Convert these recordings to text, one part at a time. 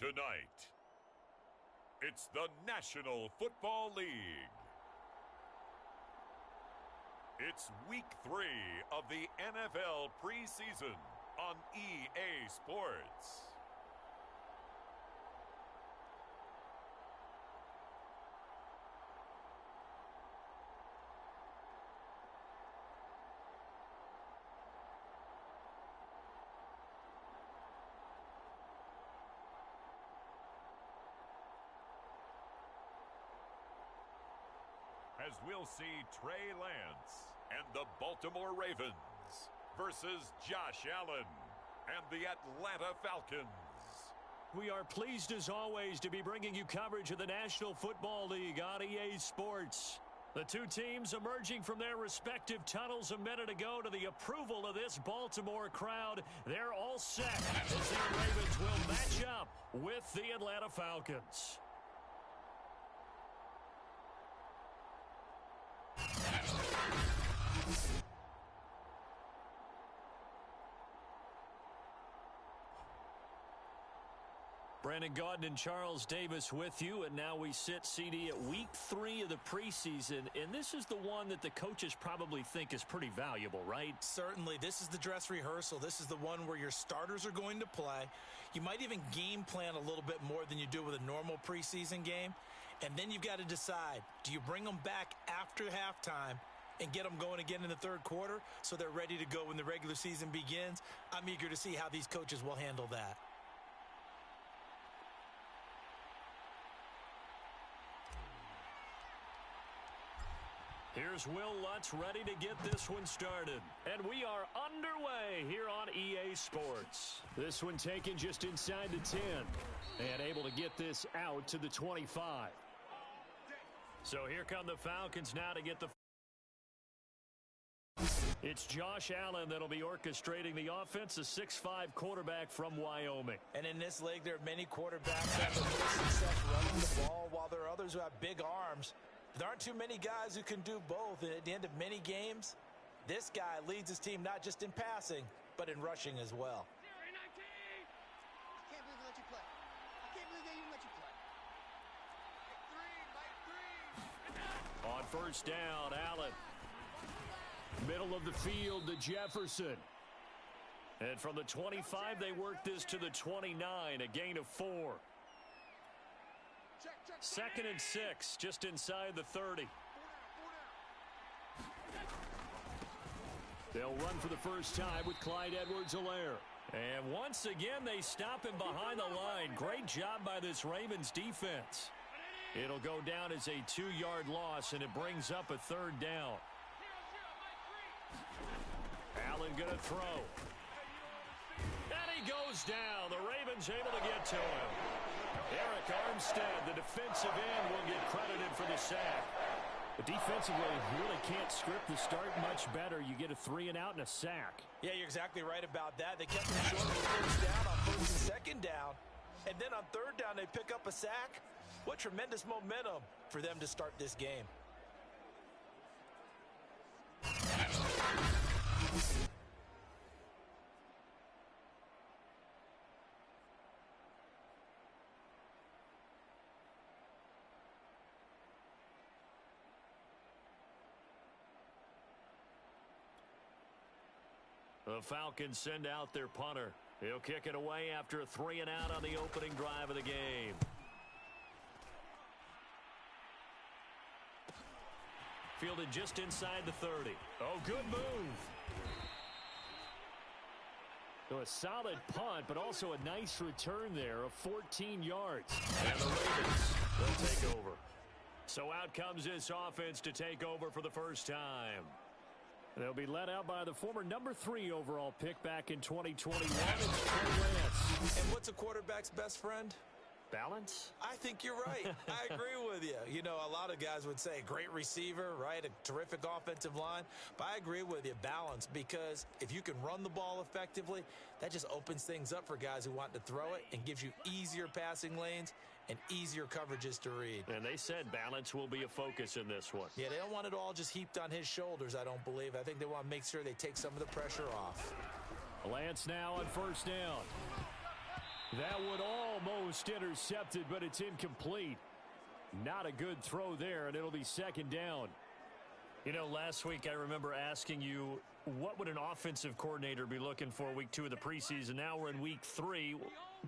Tonight, it's the National Football League. It's Week 3 of the NFL preseason on EA Sports. As we'll see Trey Lance and the Baltimore Ravens versus Josh Allen and the Atlanta Falcons. We are pleased as always to be bringing you coverage of the National Football League on EA Sports. The two teams emerging from their respective tunnels a minute ago to the approval of this Baltimore crowd. They're all set as the Ravens will match up with the Atlanta Falcons. Brandon Gaudin and Charles Davis with you, and now we sit, CD, at Week 3 of the preseason, and this is the one that the coaches probably think is pretty valuable, right? Certainly. This is the dress rehearsal. This is the one where your starters are going to play. You might even game plan a little bit more than you do with a normal preseason game, and then you've got to decide, do you bring them back after halftime and get them going again in the third quarter so they're ready to go when the regular season begins? I'm eager to see how these coaches will handle that. Here's Will Lutz ready to get this one started. And we are underway here on EA Sports. This one taken just inside the 10. And able to get this out to the 25. So here come the Falcons now to get the... It's Josh Allen that'll be orchestrating the offense, a 6'5" quarterback from Wyoming. And in this league, there are many quarterbacks that have more success running the ball, while there are others who have big arms. There aren't too many guys who can do both, and at the end of many games, this guy leads his team not just in passing, but in rushing as well. I can't believe they let you play. I can't believe they even let you play. On first down, Allen. Middle of the field to Jefferson. And from the 25, they work this to the 29, a gain of 4. Second and 6, just inside the 30. They'll run for the first time with Clyde Edwards-Helaire. And once again, they stop him behind the line. Great job by this Ravens defense. It'll go down as a 2-yard loss, and it brings up a third down. Allen going to throw. And he goes down. The Ravens able to get to him. Eric Armstead, the defensive end, will get credited for the sack. But defensively, you really can't script the start much better. You get a 3-and-out and a sack. Yeah, you're exactly right about that. They kept them short of the first down on first and second down. And then on third down, they pick up a sack. What tremendous momentum for them to start this game. The Falcons send out their punter. He'll kick it away after a 3-and-out on the opening drive of the game. Fielded just inside the 30. Oh, good move. So a solid punt, but also a nice return there of 14 yards. And the Ravens will take over. So out comes this offense to take over for the first time. They'll be led out by the former number 3 overall pick back in 2021. It's Trey Lance. And what's a quarterback's best friend? Balance? I think you're right. I agree with you. You know, a lot of guys would say great receiver, right? A terrific offensive line. But I agree with you, balance, because if you can run the ball effectively, that just opens things up for guys who want to throw it and gives you easier passing lanes and easier coverages to read. And they said balance will be a focus in this one. Yeah, they don't want it all just heaped on his shoulders, I don't believe. I think they want to make sure they take some of the pressure off. Lance now on first down. That would almost intercepted, but it's incomplete. Not a good throw there, and it'll be second down. You know, last week I remember asking you, what would an offensive coordinator be looking for week 2 of the preseason? Now we're in week 3.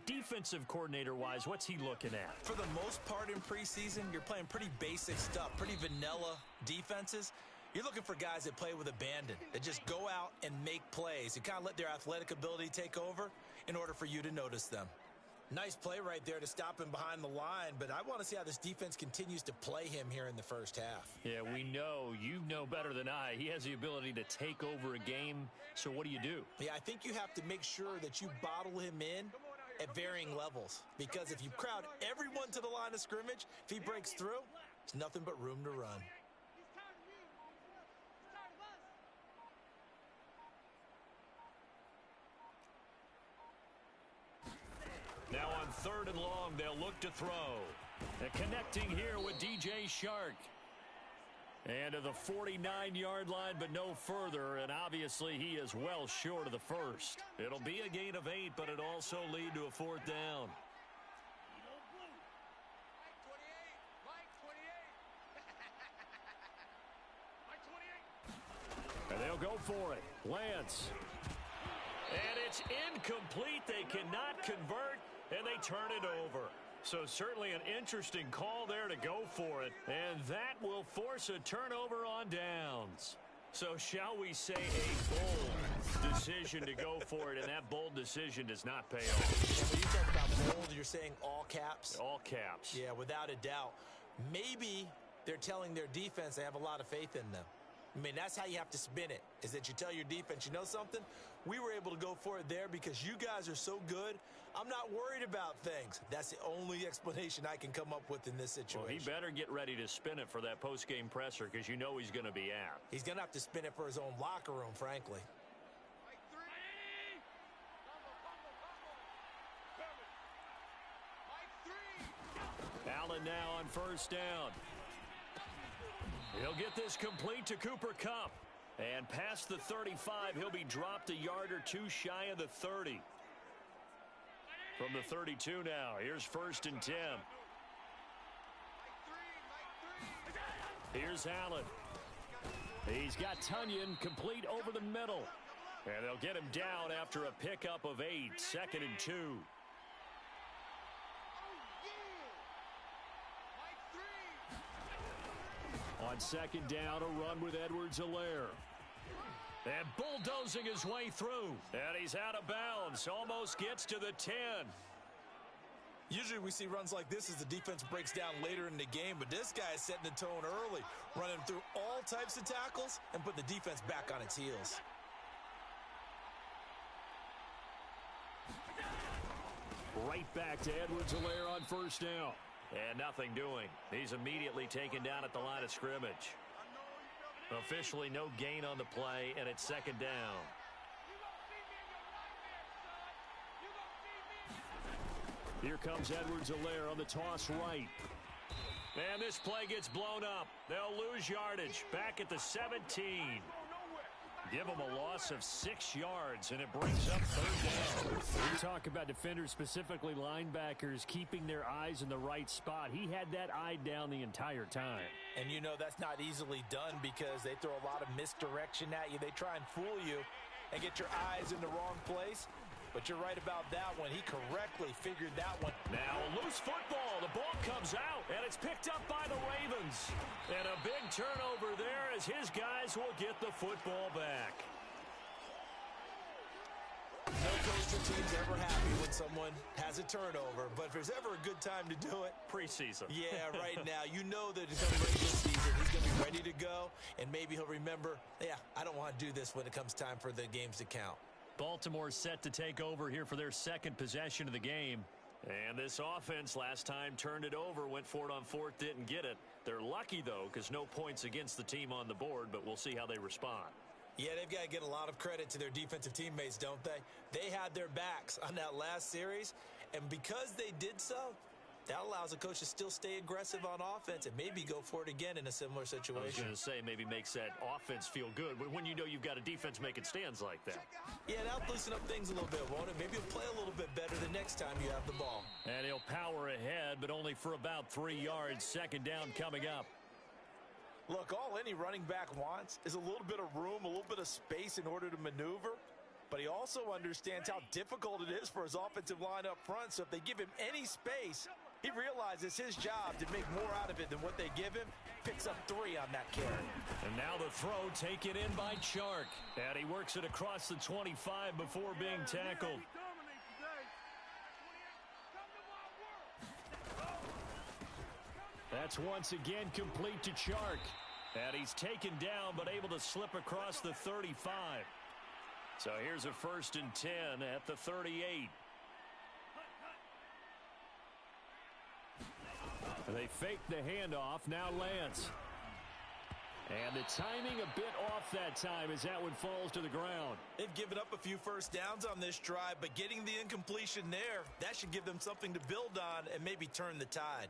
Defensive coordinator-wise, what's he looking at? For the most part in preseason, you're playing pretty basic stuff, pretty vanilla defenses. You're looking for guys that play with abandon, that just go out and make plays and kind of let their athletic ability take over in order for you to notice them. Nice play right there to stop him behind the line, but I want to see how this defense continues to play him here in the first half. Yeah, we know. You know better than I. He has the ability to take over a game, so what do you do? Yeah, I think you have to make sure that you bottle him in at varying levels, because if you crowd everyone to the line of scrimmage, if he breaks through, there's nothing but room to run. Now on 3rd and long, they'll look to throw. And connecting here with DJ Shark. And to the 49-yard line, but no further. And obviously, he is well short of the first. It'll be a gain of 8, but it also lead to a 4th down. And they'll go for it. Lance. And it's incomplete. They cannot convert, and they turn it over. So certainly an interesting call there to go for it. And that will force a turnover on downs. So shall we say a bold decision to go for it, and that bold decision does not pay off. When you talk about bold, you're saying all caps? All caps. Yeah, without a doubt. Maybe they're telling their defense they have a lot of faith in them. I mean, that's how you have to spin it, is that you tell your defense, you know something? We were able to go for it there because you guys are so good. I'm not worried about things. That's the only explanation I can come up with in this situation. Well, he better get ready to spin it for that post-game presser because you know he's going to be out. He's going to have to spin it for his own locker room, frankly. Allen now on 1st down. He'll get this complete to Cooper Kupp. And past the 35, he'll be dropped a yard or two shy of the 30. From the 32 now, here's 1st and 10. Here's Allen. He's got Tunyon complete over the middle. And they'll get him down after a pickup of 8, 2nd and 2. On 2nd down, a run with Edwards-Helaire. And bulldozing his way through. And he's out of bounds. Almost gets to the 10. Usually we see runs like this as the defense breaks down later in the game, but this guy is setting the tone early, running through all types of tackles and put the defense back on its heels. Right back to Edwards-Helaire on 1st down. And nothing doing. He's immediately taken down at the line of scrimmage. Officially no gain on the play, and it's 2nd down. Here comes Edwards-Helaire on the toss right. And this play gets blown up. They'll lose yardage. Back at the 17. Give them a loss of 6 yards, and it brings up 3rd down. We talk about defenders, specifically linebackers, keeping their eyes in the right spot. He had that eye down the entire time. And you know that's not easily done because they throw a lot of misdirection at you. They try and fool you and get your eyes in the wrong place. But you're right about that one. He correctly figured that one. Now a loose football. The ball comes out, and it's picked up by the Ravens. And a big turnover there as his guys will get the football back. No coach or team's ever happy when someone has a turnover, but if there's ever a good time to do it, preseason. Yeah, right now. You know that it's going to be this season. He's going to be ready to go, and maybe he'll remember, yeah, I don't want to do this when it comes time for the games to count. Baltimore set to take over here for their 2nd possession of the game. And this offense last time turned it over, went for it on 4th, didn't get it. They're lucky, though, because no points against the team on the board, but we'll see how they respond. Yeah, they've got to get a lot of credit to their defensive teammates, don't they? They had their backs on that last series, and because they did so, That allows a coach to still stay aggressive on offense and maybe go for it again in a similar situation. I was going to say maybe makes that offense feel good, but when you know you've got a defense making stands like that. Yeah, that'll loosen up things a little bit, won't it? Maybe he'll play a little bit better the next time you have the ball. And he'll power ahead, but only for about 3 yards. Second down coming up. Look, all any running back wants is a little bit of room, a little bit of space in order to maneuver. But he also understands how difficult it is for his offensive line up front. So if they give him any space, he realizes his job to make more out of it than what they give him. Picks up 3 on that carry. And now the throw taken in by Chark. And he works it across the 25 before being tackled. That's once again complete to Chark. And he's taken down but able to slip across the 35. So here's a 1st and 10 at the 38. They fake the handoff. Now Lance. And the timing a bit off that time as that one falls to the ground. They've given up a few first downs on this drive, but getting the incompletion there, that should give them something to build on and maybe turn the tide.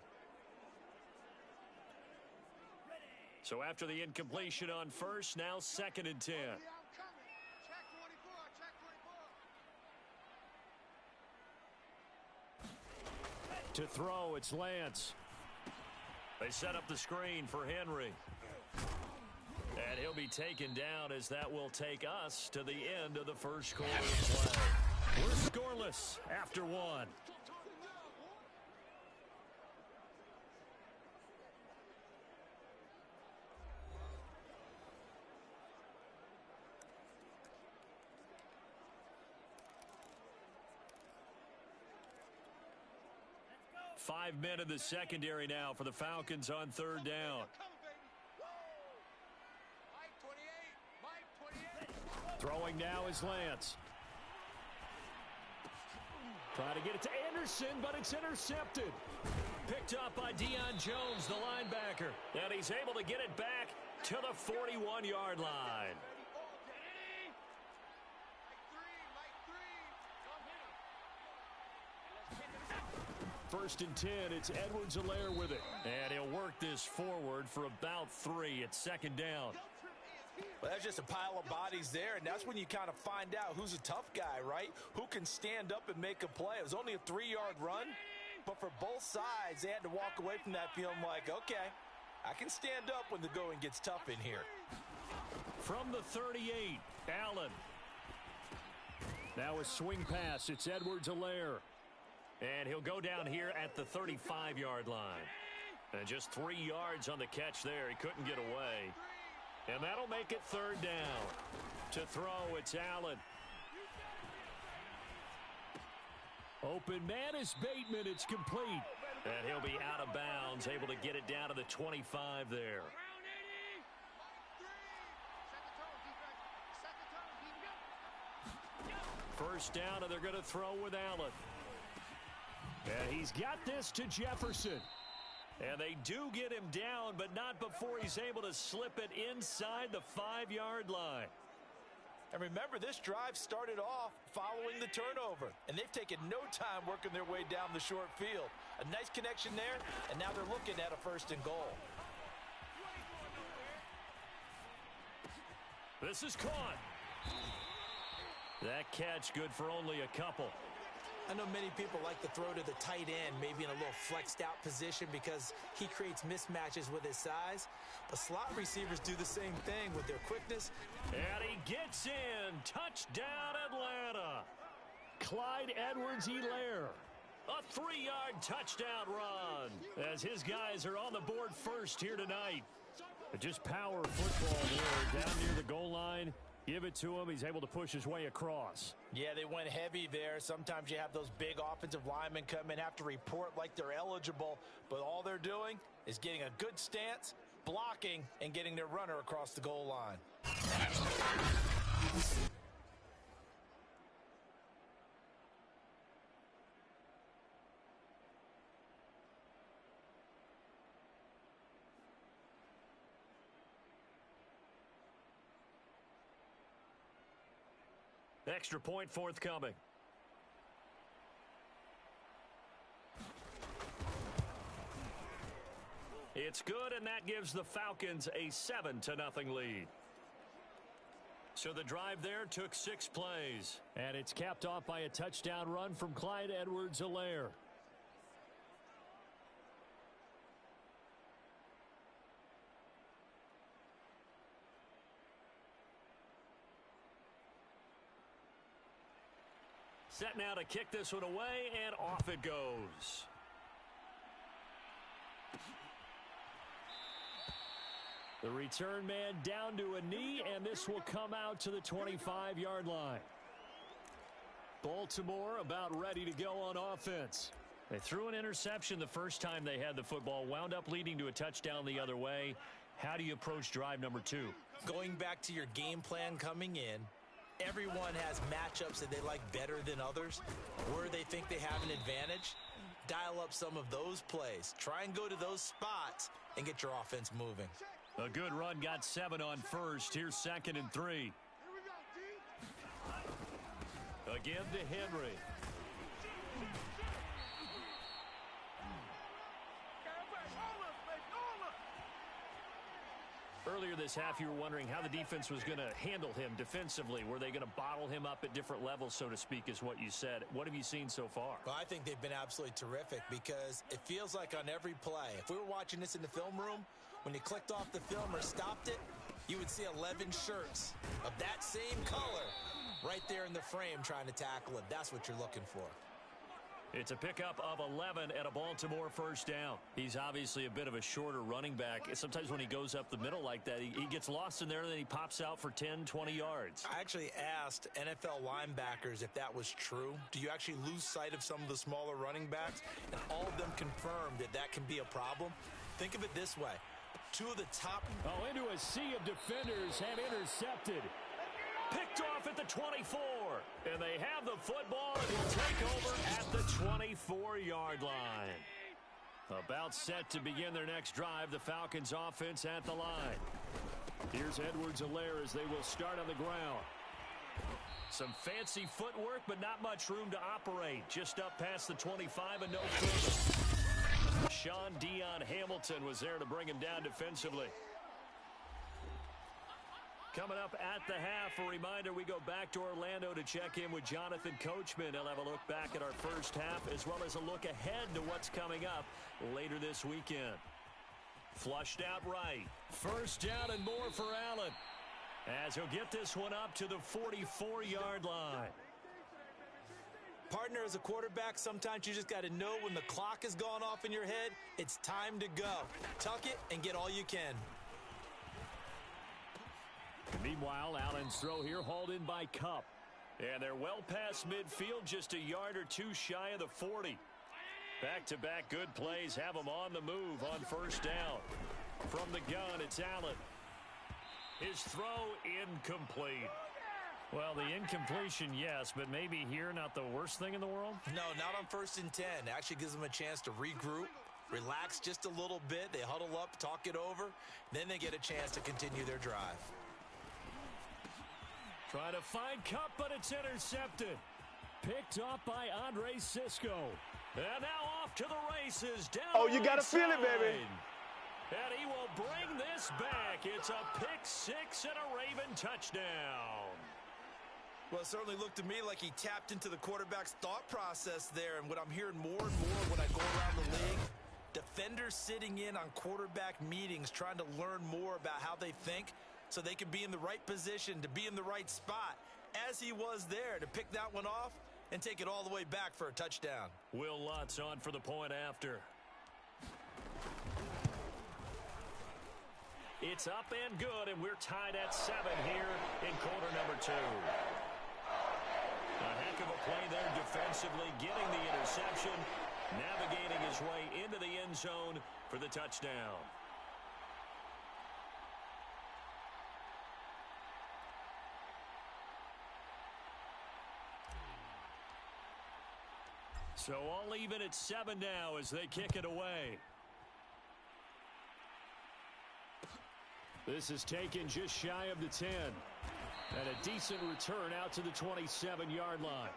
So after the incompletion on first, now 2nd and 10. To throw, it's Lance. They set up the screen for Henry. And he'll be taken down as that will take us to the end of the first quarter of play. We're scoreless after 1. Five men in the secondary now for the Falcons on 3rd down. Throwing now is Lance. Trying to get it to Anderson, but it's intercepted. Picked up by Deion Jones, the linebacker. And he's able to get it back to the 41-yard line. 1st and 10, it's Edwards-Helaire with it. And he'll work this forward for about 3 at 2nd down. Well, that's just a pile of bodies there, and that's when you kind of find out who's a tough guy, right? Who can stand up and make a play. It was only a 3-yard run, but for both sides, they had to walk away from that feeling like, okay, I can stand up when the going gets tough in here. From the 38, Allen. Now a swing pass. It's Edwards-Helaire. And he'll go down here at the 35-yard line. And just 3 yards on the catch there. He couldn't get away. And that'll make it 3rd down. To throw, it's Allen. Open man is Bateman. It's complete. And he'll be out of bounds, able to get it down to the 25 there. First down, and they're going to throw with Allen. And he's got this to Jefferson. And they do get him down, but not before he's able to slip it inside the 5-yard line. And remember, this drive started off following the turnover. And they've taken no time working their way down the short field. A nice connection there, and now they're looking at a 1st and goal. This is caught. That catch good for only a couple. I know many people like to throw to the tight end, maybe in a little flexed out position because he creates mismatches with his size. But slot receivers do the same thing with their quickness. And he gets in. Touchdown, Atlanta. Clyde Edwards-Helaire. A 3-yard touchdown run as his guys are on the board first here tonight. But just power football there down near the goal line. Give it to him. He's able to push his way across. Yeah, they went heavy there. Sometimes you have those big offensive linemen come in, have to report like they're eligible, but all they're doing is getting a good stance, blocking, and getting their runner across the goal line. Extra point forthcoming. It's good, and that gives the Falcons a 7-0 lead. So the drive there took 6 plays. And it's capped off by a touchdown run from Clyde Edwards-Helaire. Set now to kick this one away, and off it goes. The return man down to a knee, and this will come out to the 25-yard line. Baltimore about ready to go on offense. They threw an interception the first time they had the football, wound up leading to a touchdown the other way. How do you approach drive number 2? Going back to your game plan coming in, everyone has matchups that they like better than others. Where they think they have an advantage, dial up some of those plays. Try and go to those spots and get your offense moving. A good run got 7 on first. Here's 2nd and 3. Again to Henry. Earlier this half, you were wondering how the defense was going to handle him defensively. Were they going to bottle him up at different levels, so to speak, is what you said. What have you seen so far? Well, I think they've been absolutely terrific because it feels like on every play, if we were watching this in the film room, when you clicked off the film or stopped it, you would see 11 shirts of that same color right there in the frame trying to tackle it. That's what you're looking for. It's a pickup of 11 and a Baltimore first down. He's obviously a bit of a shorter running back. Sometimes when he goes up the middle like that, he gets lost in there and then he pops out for 10, 20 yards. I actually asked NFL linebackers if that was true. Do you actually lose sight of some of the smaller running backs? And all of them confirmed that that can be a problem. Think of it this way. 2 of the top... Oh, into a sea of defenders have intercepted. Picked off at the 24. And they have the football and will take over at the 24-yard line. About set to begin their next drive. The Falcons offense at the line. Here's Edwards-Helaire as they will start on the ground. Some fancy footwork, but not much room to operate. Just up past the 25 and no further. Sean Dion Hamilton was there to bring him down defensively. Coming up at the half, a reminder, we go back to Orlando to check in with Jonathan Coachman. He'll have a look back at our first half as well as a look ahead to what's coming up later this weekend. Flushed out right. First down and more for Allen, as he'll get this one up to the 44-yard line. Partner, as a quarterback, sometimes you just got to know when the clock has gone off in your head, it's time to go. Tuck it and get all you can. Meanwhile, Allen's throw here hauled in by Kupp. And they're well past midfield, just a yard or two shy of the 40. Back-to-back good plays have them on the move on first down. From the gun, it's Allen. His throw incomplete. Well, the incompletion, yes, but maybe here not the worst thing in the world? No, not on 1st and 10. It actually gives them a chance to regroup, relax just a little bit. They huddle up, talk it over. Then they get a chance to continue their drive. Trying to find Kupp, but it's intercepted. Picked off by Andre Sisco. And now off to the races. Down oh, you got to feel it, baby. And he will bring this back. It's a pick six and a Raven touchdown. Well, it certainly looked to me like he tapped into the quarterback's thought process there. And what I'm hearing more and more when I go around the league, defenders sitting in on quarterback meetings trying to learn more about how they think so they can be in the right position, to be in the right spot, as he was there, to pick that one off and take it all the way back for a touchdown. Will Lutz on for the point after. It's up and good, and we're tied at 7 here in quarter number 2. A heck of a play there defensively, getting the interception, navigating his way into the end zone for the touchdown. So all even at 7 now as they kick it away. This is taken just shy of the 10. And a decent return out to the 27-yard line.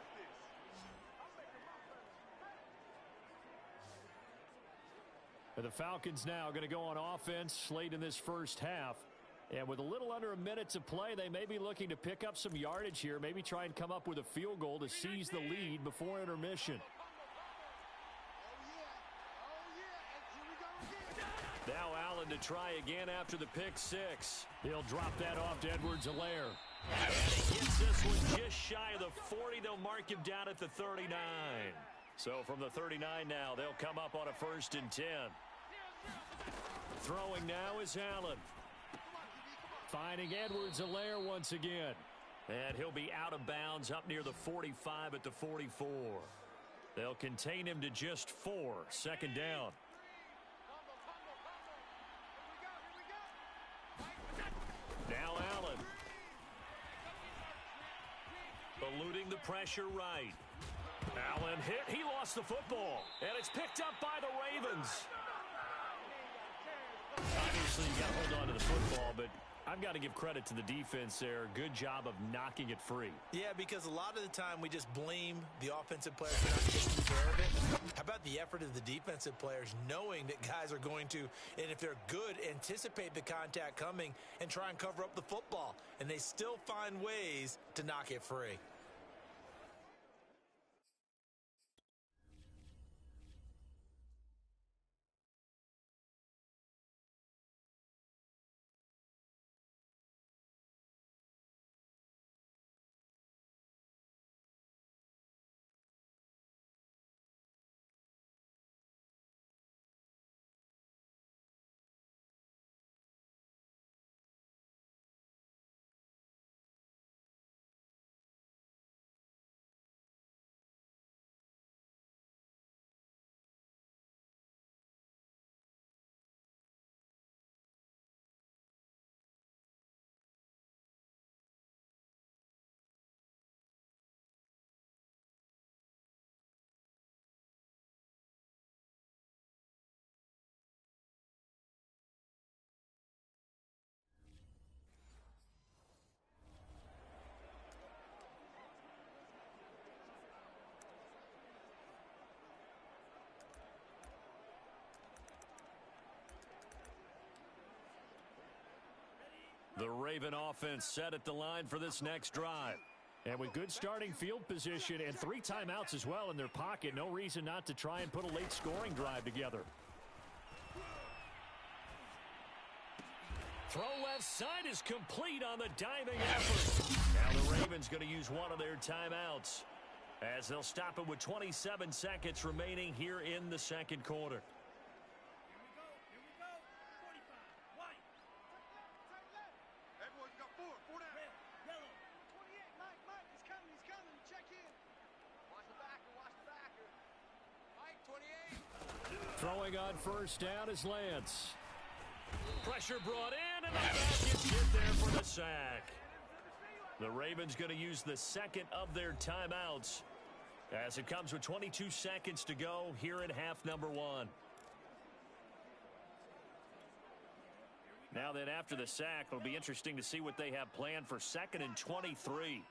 And the Falcons now going to go on offense late in this first half. And with a little under a minute to play, they may be looking to pick up some yardage here, maybe try and come up with a field goal to seize the lead before intermission. Now Allen to try again after the pick six. He'll drop that off to Edwards-Helaire. And he gets this one just shy of the 40. They'll mark him down at the 39. So from the 39 now, they'll come up on a 1st and 10. Throwing now is Allen. Finding Edwards-Helaire once again. And he'll be out of bounds up near the 45 at the 44. They'll contain him to just 4. 2nd down. Now Allen. Eluding the pressure right. Allen hit. He lost the football. And it's picked up by the Ravens. Obviously, you got to hold on to the football, but I've got to give credit to the defense there. Good job of knocking it free. Yeah, because a lot of the time we just blame the offensive players for not taking care of it. How about the effort of the defensive players knowing that guys are going to, and if they're good, anticipate the contact coming and try and cover up the football. And they still find ways to knock it free. The Raven offense set at the line for this next drive. And with good starting field position and 3 timeouts as well in their pocket, no reason not to try and put a late scoring drive together. Throw left side is complete on the diving effort. Now the Ravens going to use one of their timeouts as they'll stop it with 27 seconds remaining here in the 2nd quarter. Throwing on 1st down is Lance. Pressure brought in, and the Falcons get there for the sack. The Ravens going to use the 2nd of their timeouts as it comes with 22 seconds to go here in half number 1. Now then, after the sack, it'll be interesting to see what they have planned for 2nd and 23.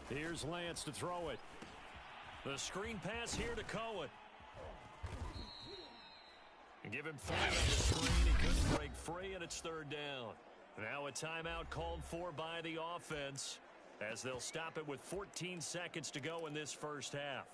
Here's Lance to throw it. The screen pass here to Cohen. And give him 3 on the screen. He couldn't break free, and it's 3rd down. Now a timeout called for by the offense as they'll stop it with 14 seconds to go in this first half.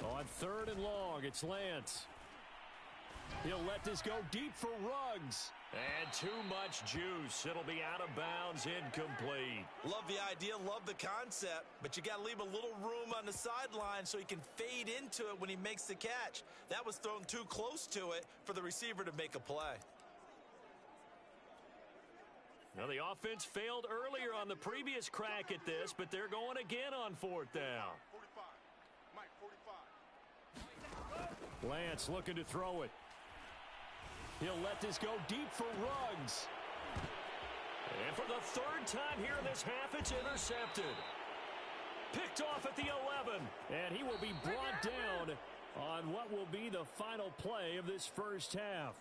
On 3rd and long, it's Lance. He'll let this go deep for Ruggs. And too much juice. It'll be out of bounds, incomplete. Love the idea, love the concept, but you got to leave a little room on the sideline so he can fade into it when he makes the catch. That was thrown too close to it for the receiver to make a play. Now, the offense failed earlier on the previous crack at this, but they're going again on fourth down. 45. Mike, 45. Lance looking to throw it. He'll let this go deep for Ruggs. And for the third time here in this half, it's intercepted. Picked off at the 11, and he will be brought down on what will be the final play of this first half.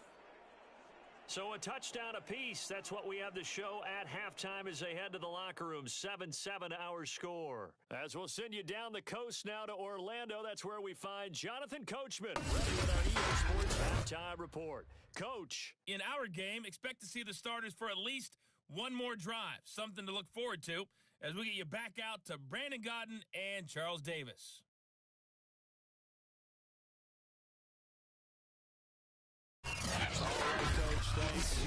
So a touchdown apiece. That's what we have to show at halftime as they head to the locker room. 7-7 our score. As we'll send you down the coast now to Orlando. That's where we find Jonathan Coachman, ready with our EA Sports halftime report. Coach. In our game, expect to see the starters for at least one more drive. Something to look forward to as we get you back out to Brandon Godden and Charles Davis.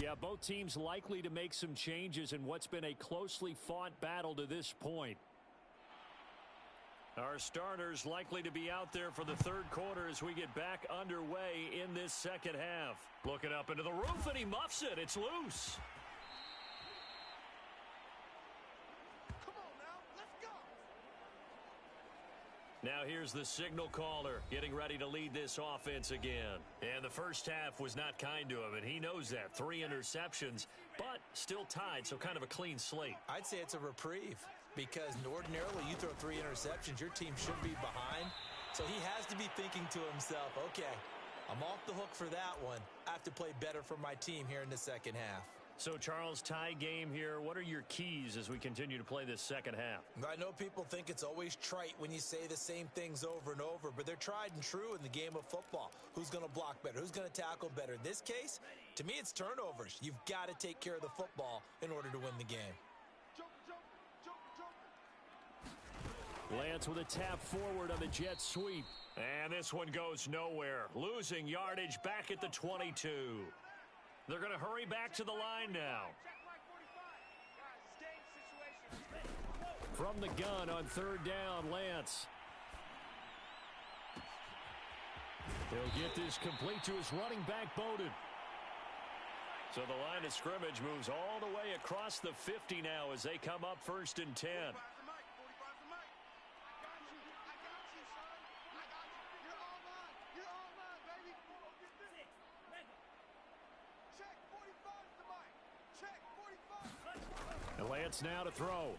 Yeah, both teams likely to make some changes in what's been a closely fought battle to this point. Our starters likely to be out there for the third quarter as we get back underway in this second half. Looking up into the roof, and he muffs it. It's loose. Come on now, let's go. Now here's the signal caller getting ready to lead this offense again. And the first half was not kind to him, and he knows that. 3 interceptions, but still tied, so kind of a clean slate. I'd say it's a reprieve because ordinarily you throw 3 interceptions, your team should be behind. So he has to be thinking to himself, okay, I'm off the hook for that one. I have to play better for my team here in the second half. So, Charles, tie game here. What are your keys as we continue to play this second half? I know people think it's always trite when you say the same things over and over, but they're tried and true in the game of football. Who's going to block better? Who's going to tackle better? In this case, to me, it's turnovers. You've got to take care of the football in order to win the game. Lance with a tap forward on the jet sweep. And this one goes nowhere. Losing yardage back at the 22. They're going to hurry back to the line now. From the gun on third down, Lance. He'll get this complete to his running back, Bowden. So the line of scrimmage moves all the way across the 50 now as they come up 1st and 10. And Lance now to throw.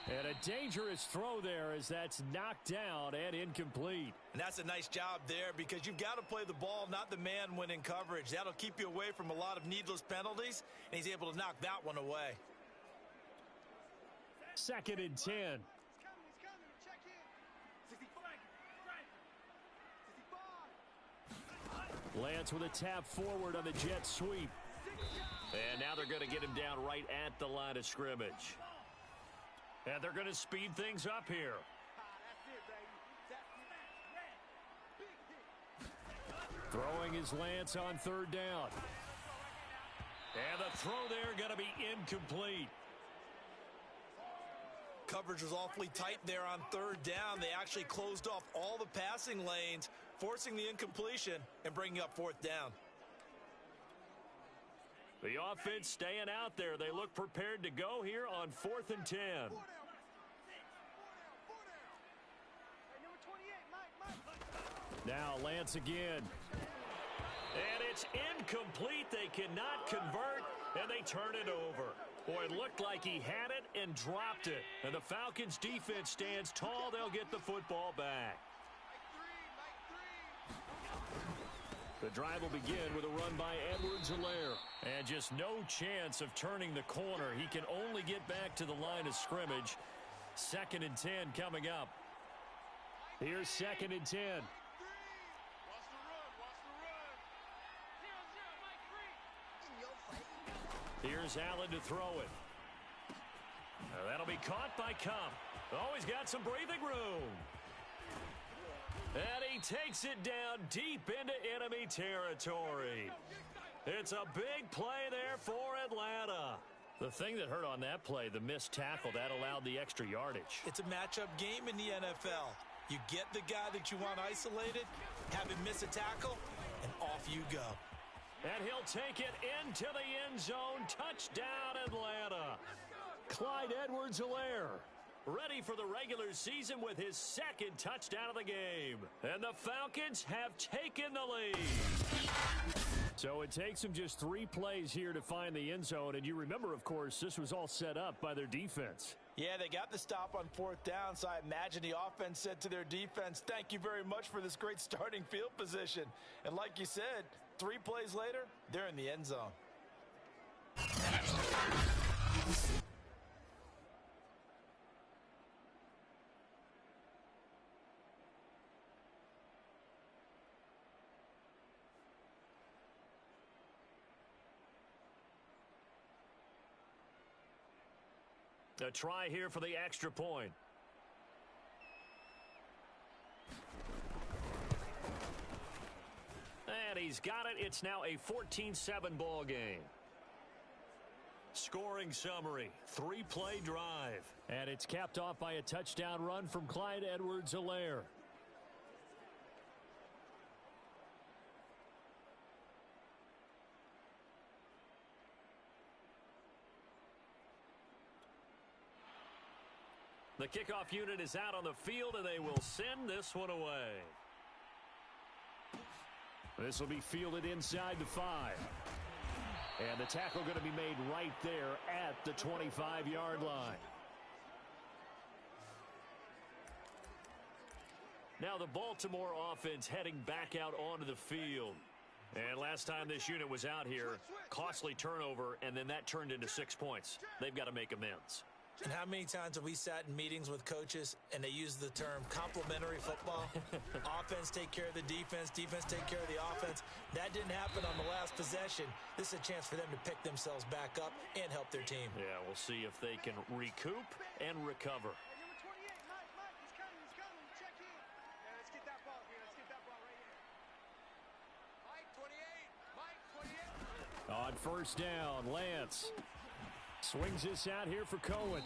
And a dangerous throw there as that's knocked down and incomplete. And that's a nice job there because you've got to play the ball, not the man when in coverage. That'll keep you away from a lot of needless penalties, and he's able to knock that one away. 2nd and 10. Lance with a tap forward on the jet sweep. And now they're going to get him down right at the line of scrimmage. And they're going to speed things up here. Throwing his Lance on third down. And the throw there going to be incomplete. Coverage was awfully tight there on third down. They actually closed off all the passing lanes, forcing the incompletion and bringing up 4th down. The offense staying out there. They look prepared to go here on 4th and 10. Now Lance again. And it's incomplete. They cannot convert, and they turn it over. Boy, it looked like he had it and dropped it. And the Falcons defense stands tall. They'll get the football back. The drive will begin with a run by Edwards-Helaire. And just no chance of turning the corner. He can only get back to the line of scrimmage. 2nd and 10 coming up. Here's 2nd and 10. Here's Allen to throw it. That'll be caught by Kump. Oh, he's got some breathing room. And he takes it down deep into enemy territory. It's a big play there for Atlanta. The thing that hurt on that play, the missed tackle, that allowed the extra yardage. It's a matchup game in the NFL. You get the guy that you want isolated, have him miss a tackle, and off you go. And he'll take it into the end zone. Touchdown, Atlanta. Clyde Edwards-Helaire, ready for the regular season with his second touchdown of the game. And the Falcons have taken the lead. So it takes them just 3 plays here to find the end zone. And you remember, of course, this was all set up by their defense. Yeah, they got the stop on 4th down, so I imagine the offense said to their defense, thank you very much for this great starting field position. And like you said, 3 plays later, they're in the end zone. A try here for the extra point. And he's got it. It's now a 14-7 ball game. Scoring summary, 3-play drive. And it's capped off by a touchdown run from Clyde Edwards-Helaire. The kickoff unit is out on the field, and they will send this one away. This will be fielded inside the 5. And the tackle going to be made right there at the 25-yard line. Now the Baltimore offense heading back out onto the field. And last time this unit was out here, costly turnover, and then that turned into 6 points. They've got to make amends. And how many times have we sat in meetings with coaches and they use the term complementary football? Offense take care of the defense, defense take care of the offense. That didn't happen on the last possession. This is a chance for them to pick themselves back up and help their team. Yeah, we'll see if they can recoup and recover. Hey, number 28, Mike, he's coming, check in. Yeah, let's get that ball here, let's get that ball right here. Mike, 28. On first down, Lance swings this out here for Cohen.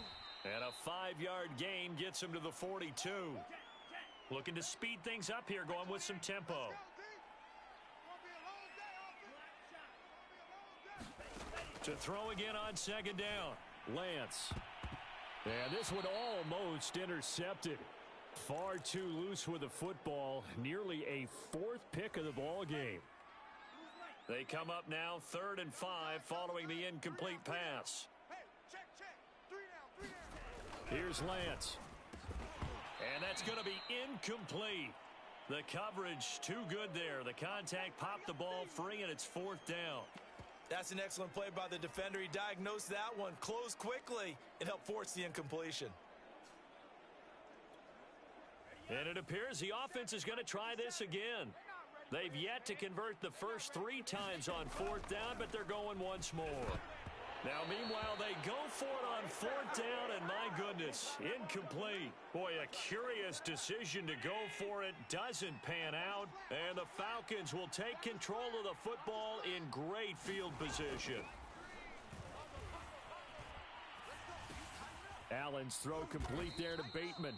And a 5-yard gain gets him to the 42. Looking to speed things up here, going with some tempo. To throw again on second down, Lance. And this one almost intercepted. Far too loose with the football. Nearly a 4th pick of the ball game. They come up now 3rd and 5 following the incomplete pass. Check. 3 down. Here's Lance. And that's going to be incomplete. The coverage too good there. The contact popped the ball free, and it's 4th down. That's an excellent play by the defender. He diagnosed that one, closed quickly, and helped force the incompletion. And it appears the offense is going to try this again. They've yet to convert the first 3 times on 4th down, but they're going once more. Now, meanwhile, they go for it on 4th down, and my goodness, incomplete. Boy, a curious decision to go for it. Doesn't pan out, and the Falcons will take control of the football in great field position. Allen's throw complete there to Bateman.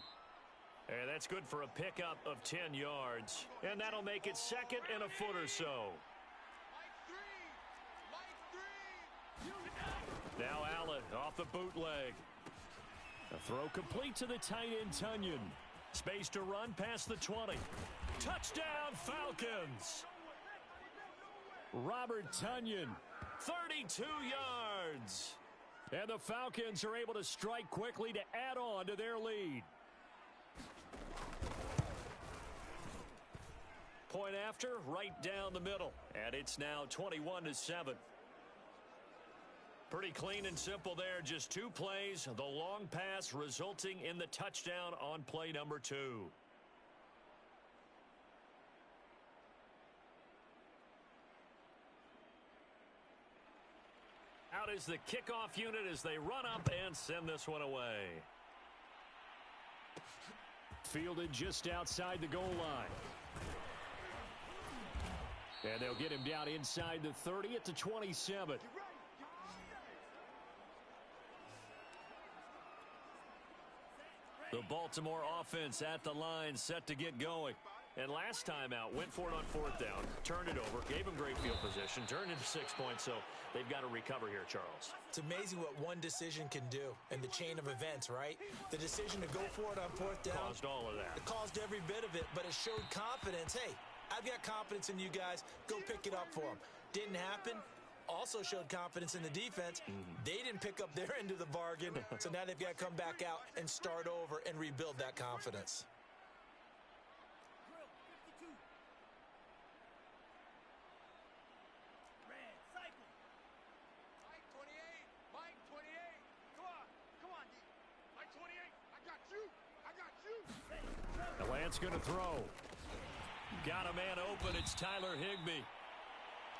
And that's good for a pickup of 10 yards. And that'll make it 2nd and a foot or so. Now Allen off the bootleg. A throw complete to the tight end, Tunyon. Space to run past the 20. Touchdown, Falcons! Robert Tunyon, 32 yards. And the Falcons are able to strike quickly to add on to their lead. Point after, right down the middle. And it's now 21-7. Pretty clean and simple there. Just 2 plays. The long pass resulting in the touchdown on play number 2. Out is the kickoff unit as they run up and send this one away. Fielded just outside the goal line. And they'll get him down inside the 30 at the 27. The Baltimore offense at the line, set to get going. And last time out, went for it on fourth down, turned it over, gave him great field position, turned into 6 points, so they've got to recover here, Charles. It's amazing what one decision can do in the chain of events, right? The decision to go for it on fourth down. Caused all of that. It caused every bit of it, but it showed confidence. Hey, I've got confidence in you guys. Go pick it up for them. Didn't happen. Also showed confidence in the defense. They didn't pick up their end of the bargain, so now they've got to come back out and start over and rebuild that confidence. Lance going to throw. Got a man open. It's Tyler Higbee.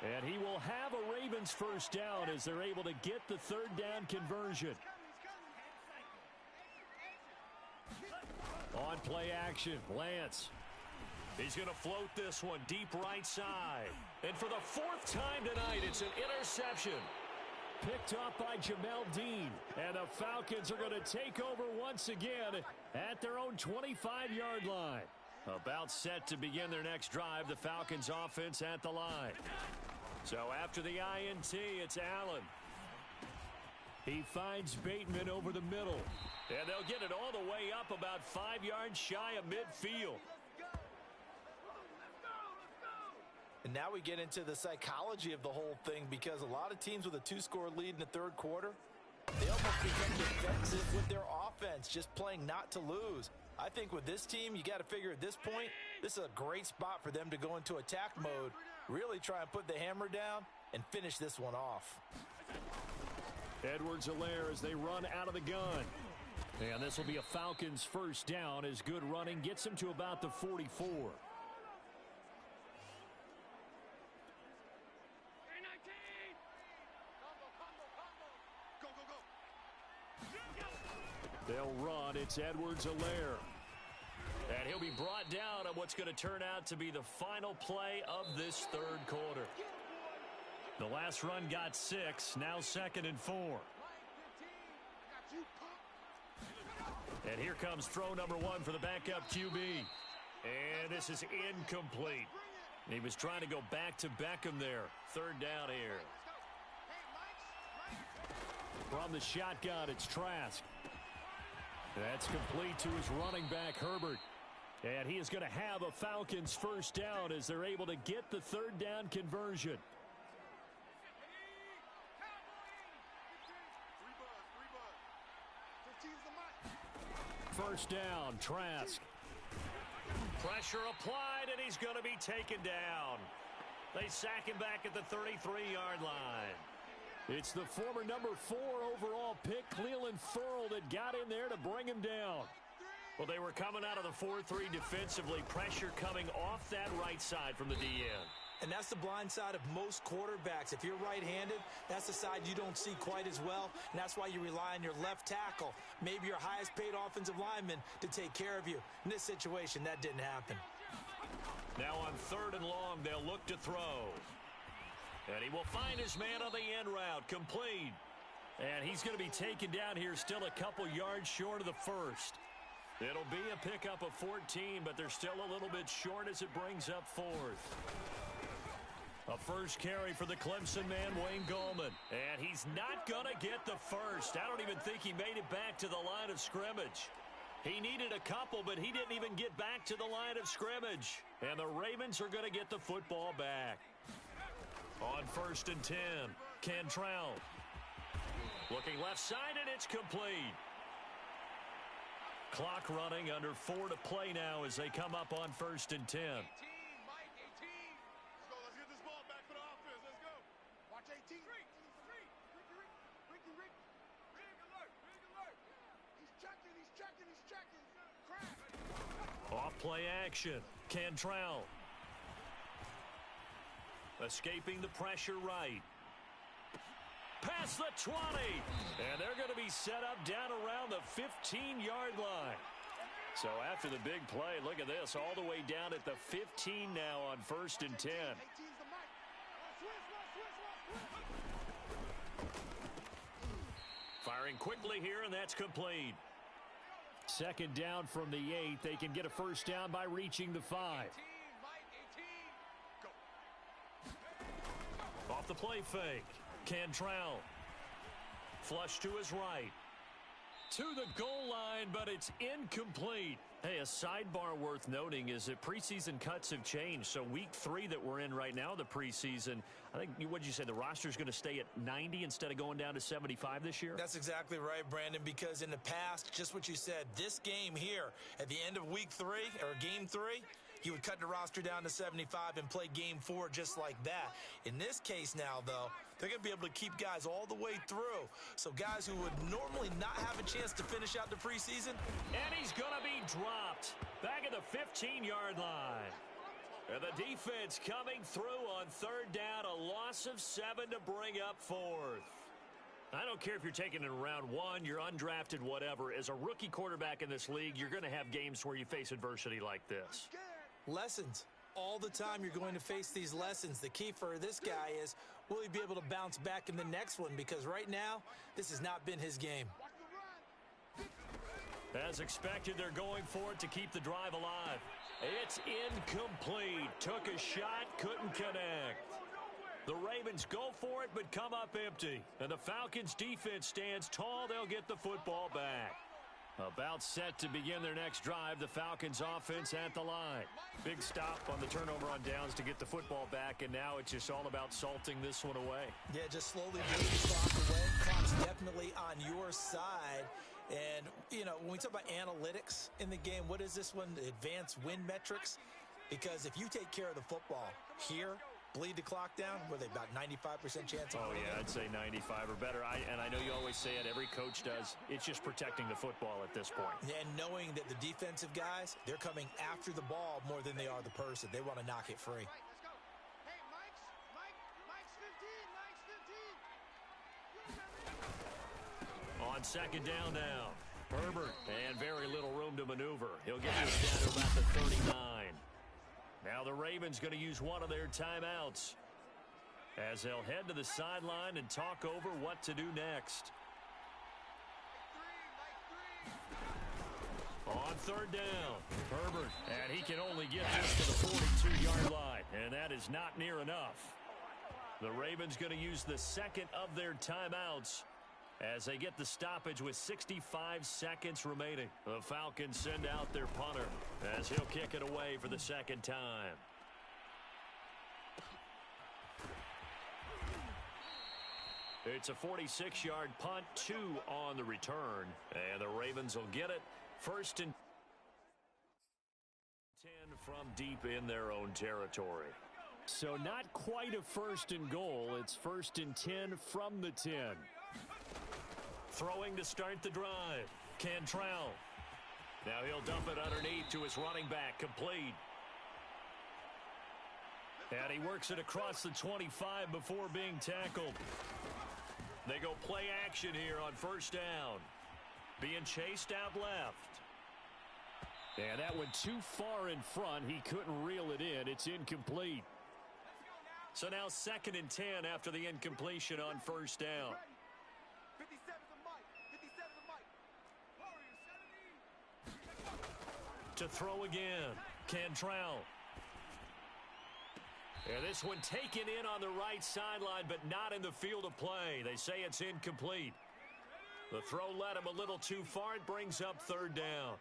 And he will have a Ravens first down as they're able to get the third down conversion. On play action, Lance. He's going to float this one deep right side. And for the fourth time tonight, it's an interception. Picked up by Jamel Dean. And the Falcons are going to take over once again at their own 25-yard line. About set to begin their next drive, the Falcons offense at the line. So after the INT, it's Allen. He finds Bateman over the middle. And they'll get it all the way up about 5 yards shy of midfield. And now we get into the psychology of the whole thing, because a lot of teams with a 2-score lead in the third quarter, they almost become defensive with their offense, just playing not to lose. I think with this team, you got to figure at this point, this is a great spot for them to go into attack mode, really try and put the hammer down and finish this one off. Edwards-Helaire as they run out of the gun. And this will be a Falcons first down as good running gets them to about the 44. They'll run. It's Edwards-Helaire. And he'll be brought down on what's going to turn out to be the final play of this third quarter. The last run got 6, now 2nd and 4. And here comes throw number 1 for the backup QB. And this is incomplete. He was trying to go back to Beckham there. Third down here. From the shotgun, it's Trask. That's complete to his running back, Herbert. And he is going to have a Falcons first down as they're able to get the third down conversion. First down, Trask. Pressure applied, and he's going to be taken down. They sack him back at the 33-yard line. It's the former number 4 overall pick, Cleveland Ferrell, that got in there to bring him down. Well, they were coming out of the 4-3 defensively. Pressure coming off that right side from the DN. And that's the blind side of most quarterbacks. If you're right-handed, that's the side you don't see quite as well. And that's why you rely on your left tackle, maybe your highest-paid offensive lineman, to take care of you. In this situation, that didn't happen. Now on 3rd and long, they'll look to throw. And he will find his man on the end route, complete. And he's going to be taken down here still a couple yards short of the first. It'll be a pickup of 14, but they're still a little bit short as it brings up 4th. A first carry for the Clemson man, Wayne Gallman. And he's not going to get the first. I don't even think he made it back to the line of scrimmage. He needed a couple, but he didn't even get back to the line of scrimmage. And the Ravens are going to get the football back. On 1st and 10, Cantrell. Looking left side, and it's complete. Clock running, under 4 to play now as they come up on 1st and 10. Off play action, Cantrell. Escaping the pressure right. Past the 20. And they're going to be set up down around the 15-yard line. So after the big play, look at this, all the way down at the 15 now on 1st and 10. Firing quickly here, and that's complete. Second down from the 8. They can get a first down by reaching the 5. Off the play fake. Cantrell. Flush to his right. To the goal line, but it's incomplete. Hey, a sidebar worth noting is that preseason cuts have changed. So week 3 that we're in right now, the preseason, I think, what did you say, the roster's going to stay at 90 instead of going down to 75 this year? That's exactly right, Brandon, because in the past, just what you said, this game here, at the end of week 3, or game 3, you would cut the roster down to 75 and play game 4 just like that. In this case now, though, they're going to be able to keep guys all the way through. So guys who would normally not have a chance to finish out the preseason. And he's going to be dropped back at the 15-yard line. And the defense coming through on third down, a loss of 7 to bring up fourth. I don't care if you're taking it in round 1, you're undrafted, whatever. As a rookie quarterback in this league, you're going to have games where you face adversity like this. Lessons. All the time you're going to face these lessons. The key for this guy is, will he be able to bounce back in the next one? Because right now, this has not been his game. As expected, they're going for it to keep the drive alive. It's incomplete. Took a shot, couldn't connect. The Ravens go for it, but come up empty. And the Falcons' defense stands tall. They'll get the football back. About set to begin their next drive, the Falcons offense at the line. Big stop on the turnover on downs to get the football back, and now it's just all about salting this one away. Yeah, just slowly moving the clock away. Clock's definitely on your side. And, you know, when we talk about analytics in the game, what is this one? Advanced win metrics? Because if you take care of the football here, bleed the clock down, were they about 95% chance of winning? Yeah, I'd say 95 or better. And I know you always say it, every coach does. It's just protecting the football at this point. And knowing that the defensive guys, they're coming after the ball more than they are the person. They want to knock it free. Let's go. Hey, Mike's 15. On second down now, Herbert, and very little room to maneuver. He'll get this down to about the 39. Now the Ravens going to use one of their timeouts as they'll head to the sideline and talk over what to do next. On third down, Herbert, and he can only get this to the 42-yard line, and that is not near enough. The Ravens going to use the second of their timeouts as they get the stoppage with 65 seconds remaining. The Falcons send out their punter as he'll kick it away for the second time. It's a 46-yard punt, 2 on the return, and the Ravens will get it. First and 10 from deep in their own territory. So not quite a first and goal. It's first and 10 from the 10. Throwing to start the drive. Cantrell. Now he'll dump it underneath to his running back. Complete. And he works it across the 25 before being tackled. They go play action here on first down. Being chased out left. And that went too far in front. He couldn't reel it in. It's incomplete. So now second and 10 after the incompletion on first down. To throw again. Cantrell. And this one taken in on the right sideline, but not in the field of play. They say it's incomplete. The throw led him a little too far. It brings up third down.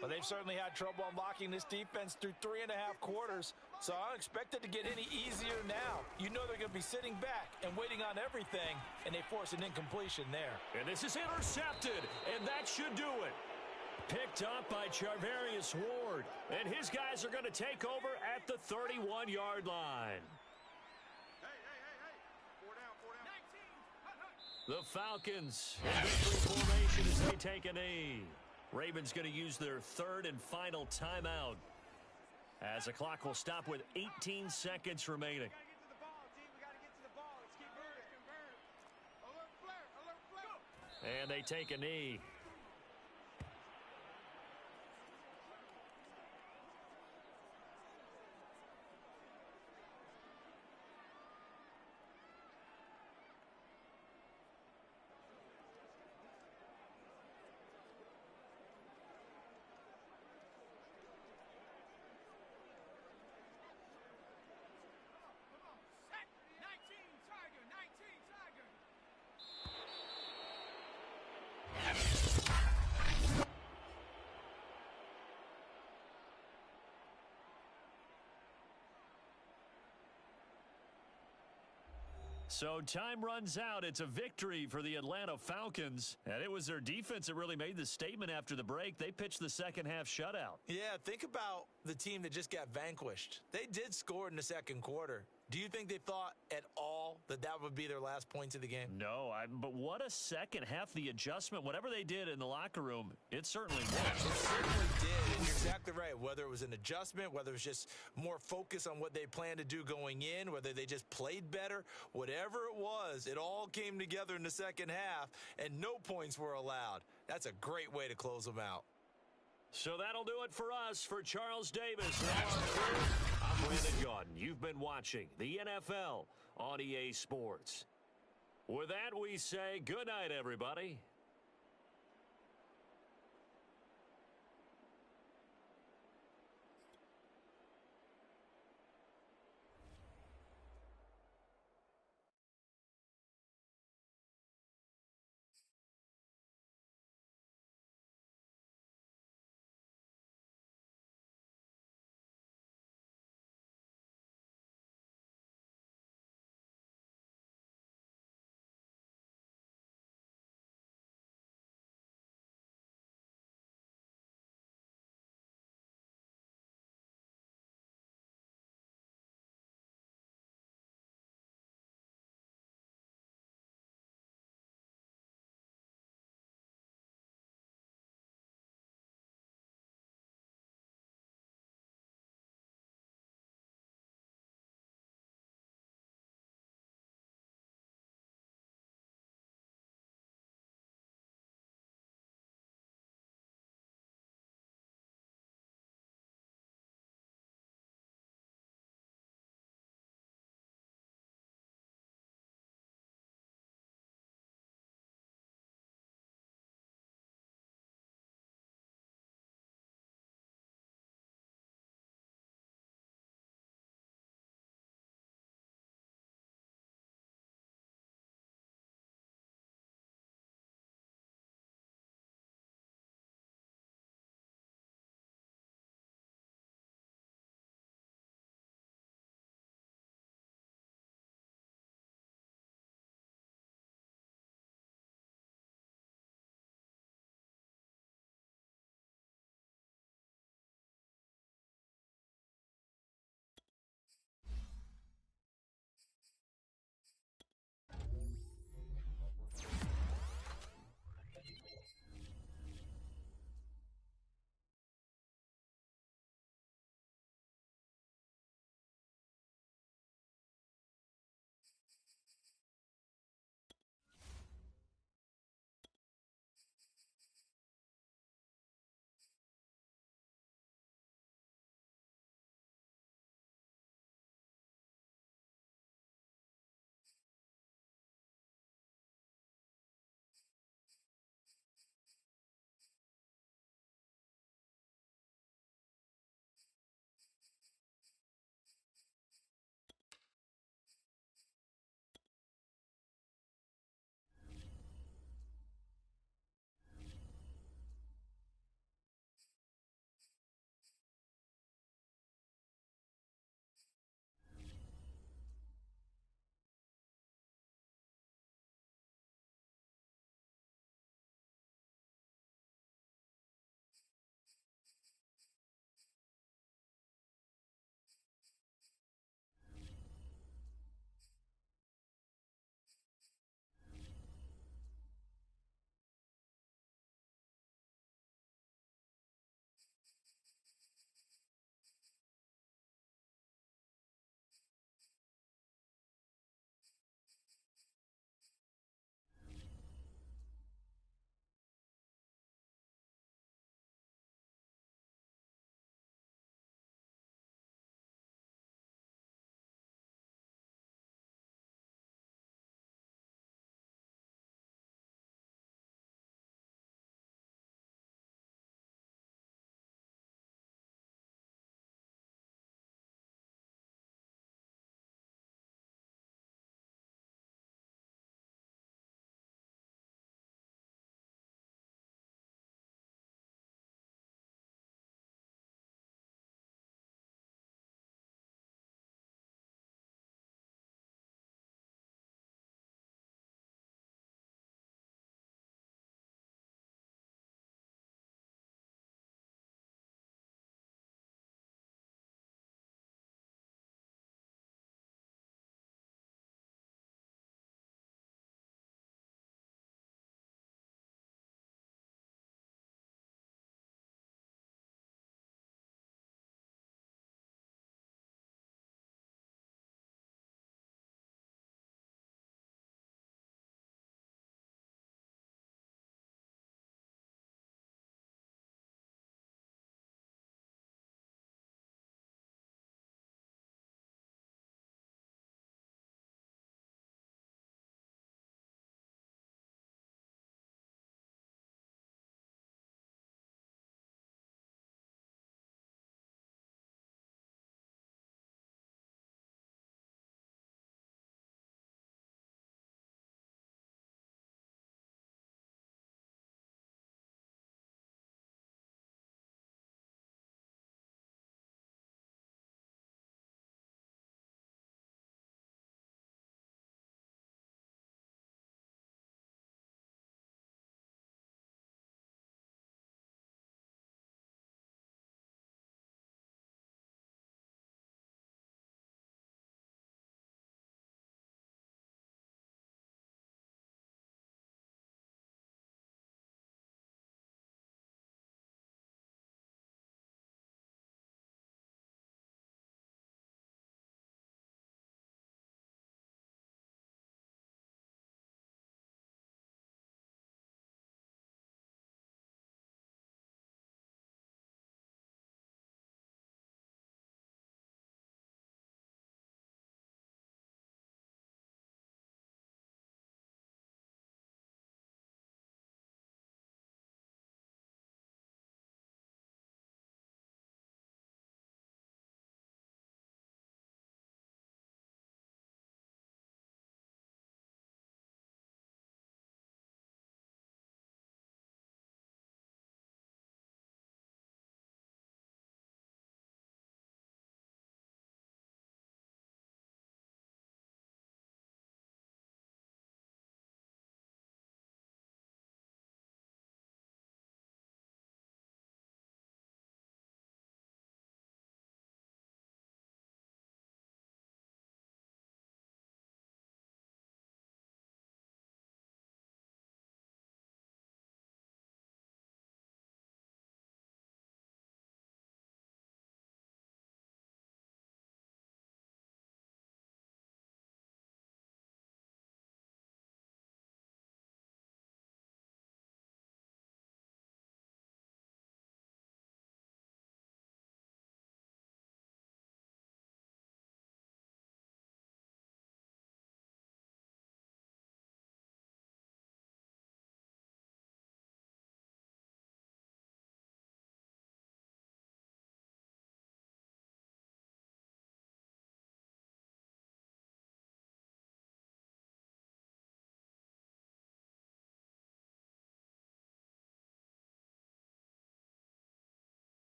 Well, they've certainly had trouble unlocking this defense through 3.5 quarters, so I don't expect it to get any easier now. You know they're going to be sitting back and waiting on everything, and they force an incompletion there. And this is intercepted, and that should do it. Picked up by Charvarius Ward, and his guys are going to take over at the 31-yard line. The Falcons in victory formation as they take a knee. Ravens going to use their third and final timeout as the clock will stop with 18 seconds remaining. And they take a knee. So time runs out. It's a victory for the Atlanta Falcons. And it was their defense that really made the statement after the break. They pitched the second half shutout. Yeah, think about the team that just got vanquished. They did score in the second quarter. Do you think they thought at all that that would be their last points of the game? No, but what a second half. The adjustment, whatever they did in the locker room, it certainly worked. It certainly did, and you're exactly right. Whether it was an adjustment, whether it was just more focus on what they planned to do going in, whether they just played better, whatever it was, it all came together in the second half, and no points were allowed. That's a great way to close them out. So that'll do it for us. For Charles Davis and all our crew, I'm Brandon Gaudin. You've been watching the NFL on EA Sports. With that, we say good night, everybody.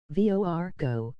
VOR Go.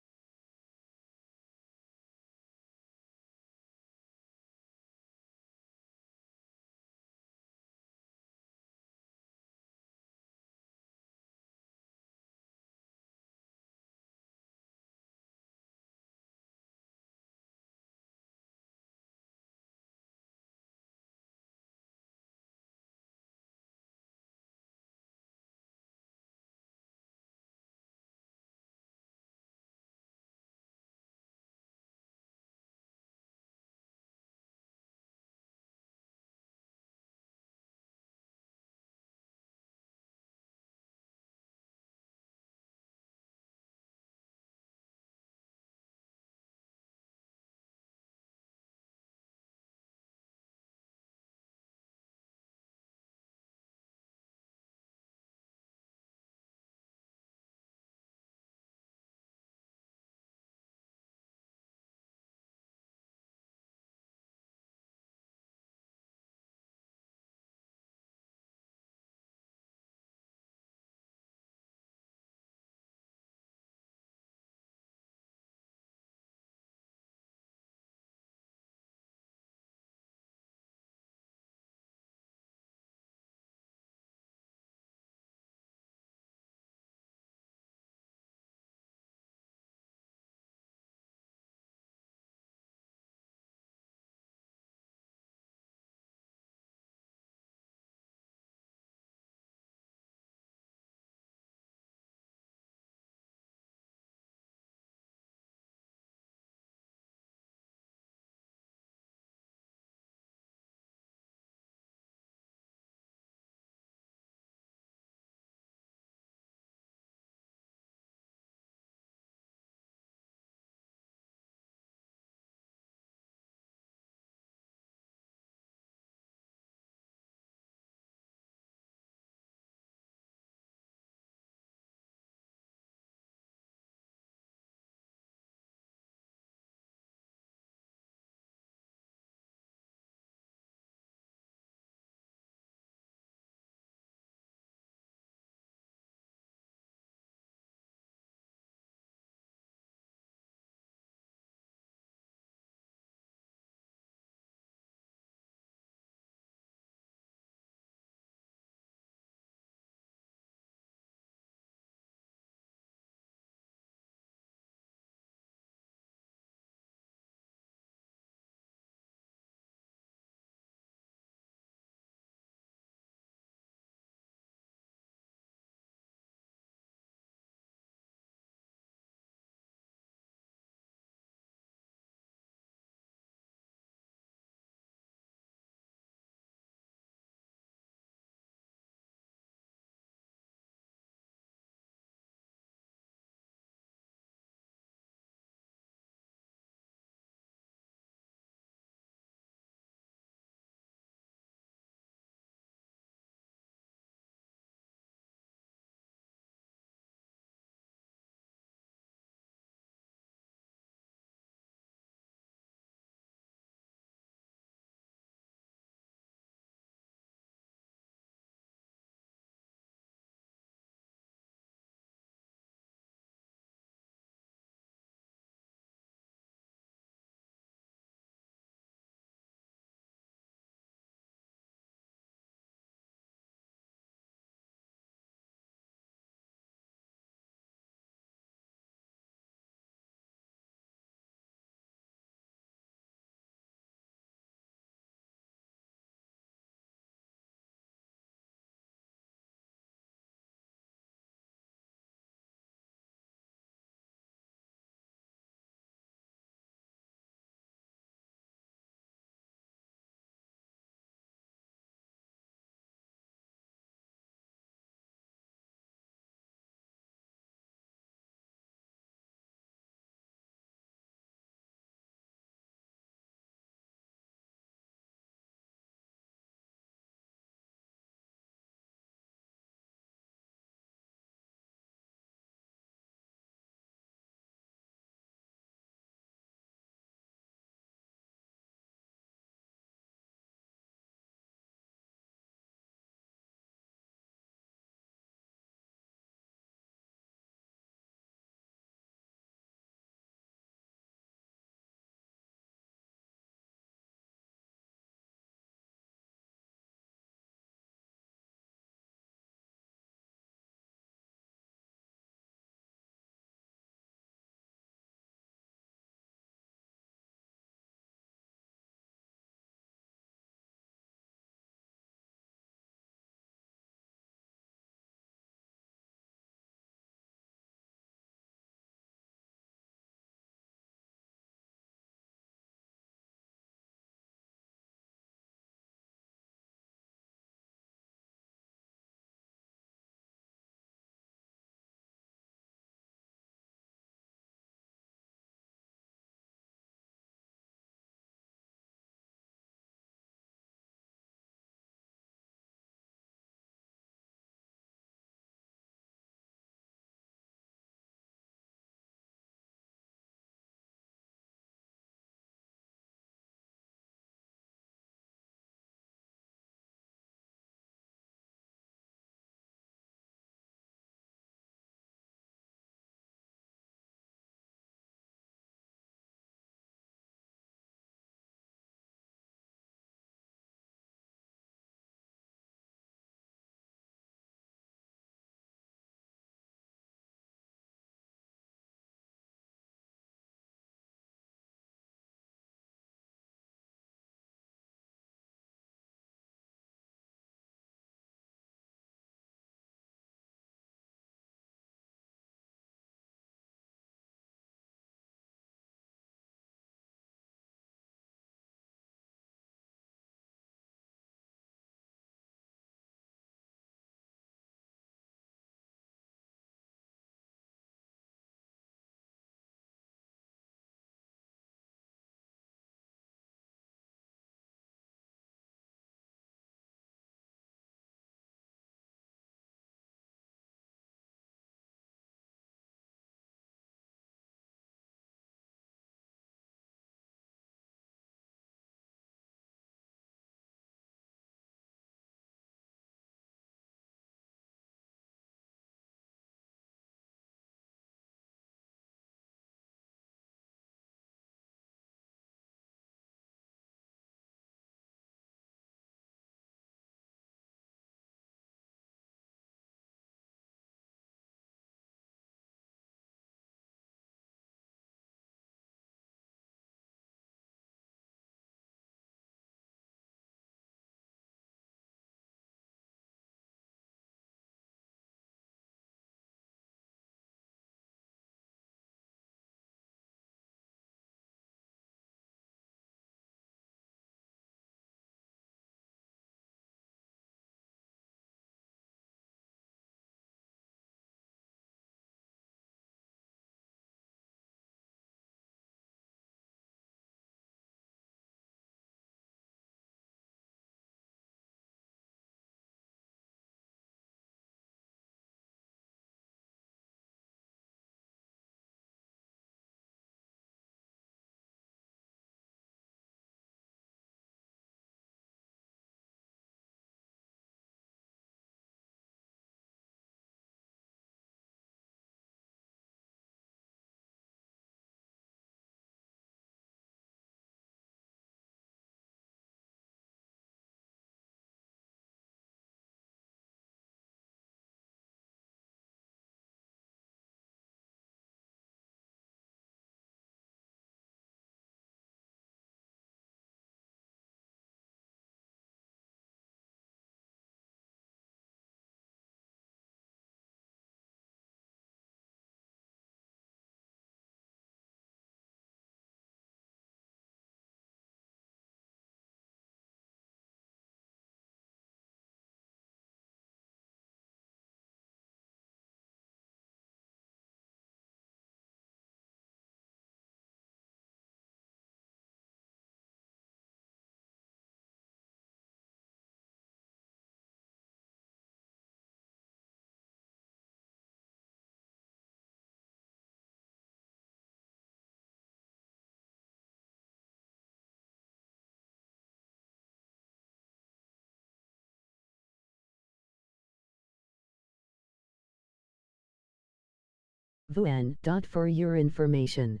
WorldwidE. For your information.